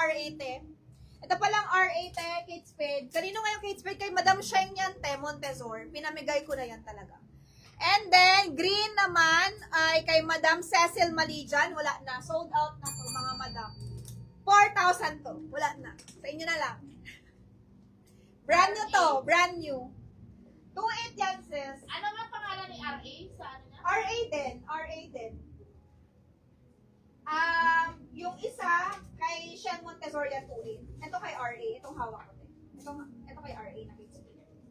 R8 eh. Ito palang R8 eh, Kate Spade. Kanino nga yung Kate Spade? Kay Madam Sheng yan, Montesor. Pinamigay ko na yan talaga. And then, green naman ay kay Madam Cecil Malijan. Wala na. Sold out na to, mga madam. 4,000 to. Wala na. Sa inyo na lang. Brand new to. Brand new. 2.8 yan, sis. Ano nga pangalan ni RA sa ano niya? RA din. RA din. Yung isa, kay Shen Montesor yan, 2.8. Ito kay RA. Itong hawak ko din. Ito kay RA na Kate Spade. Ayan.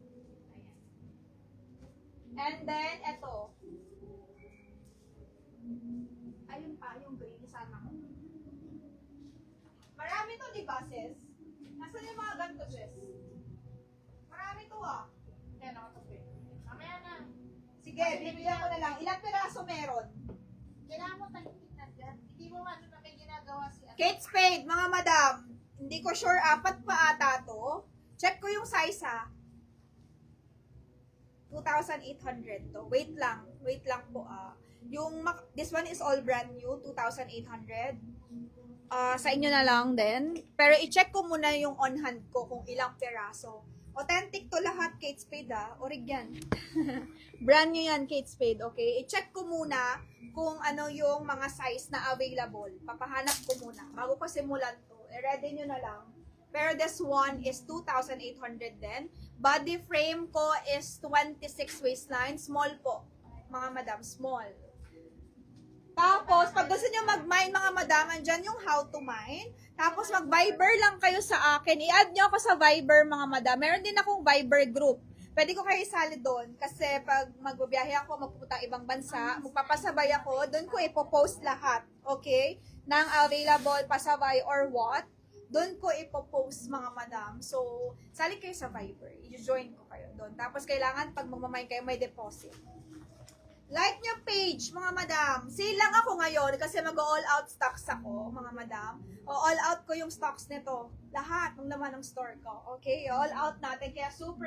And then, ito. Ayun pa, yung green. Sana ko. Marami to, di ba, sis? Nasaan yung mga ganito, sis? Marami to, ah. Yan ako to. Mamaya na. Sige, bibigyan ko na lang. Ilang piraso meron? Kailangan mo tahimik na dyan. Hindi mo ano na may ginagawa si ano. Kate Spade, mga madam. Hindi ko sure, 4 pa ata to. Check ko yung size, ha. 2,800 to. Wait lang po, this one is all brand new, 2,800. Sa inyo na lang din. Pero i-check ko muna yung on hand ko kung ilang peraso. Authentic to lahat, Kate Spade, Orig yan. Brand new yan, Kate Spade, okay? I-check ko muna kung ano yung mga size na available. Papahanap ko muna. Bago ko simulan to, i-ready nyo na lang. Pero this one is 2,800 din. Body frame ko is 26 waistline. Small po, mga madam, small. Tapos, pag gusto nyo mag-mine, mga madam, andyan yung how to mine. Tapos, mag-Viber lang kayo sa akin. I-add nyo ako sa Viber, mga madam. Meron din akong Viber group. Pwede ko kayo isali doon. Kasi pag magbabiyahe ako, magpupunta ibang bansa, magpapasabay ako, doon ko ipopost lahat. Okay? Nang available, pasabay, or what. Doon ko ipopost, mga madam. So, sali kayo sa Viber. I-join ko kayo doon. Tapos, kailangan pag magmamine kayo, may deposit. Like nyo page, mga madam. Sale lang ako ngayon kasi mag-all out stocks ako, mga madam. O all out ko yung stocks nito. Lahat ng laman ng store ko. Okay? All out natin. Kaya super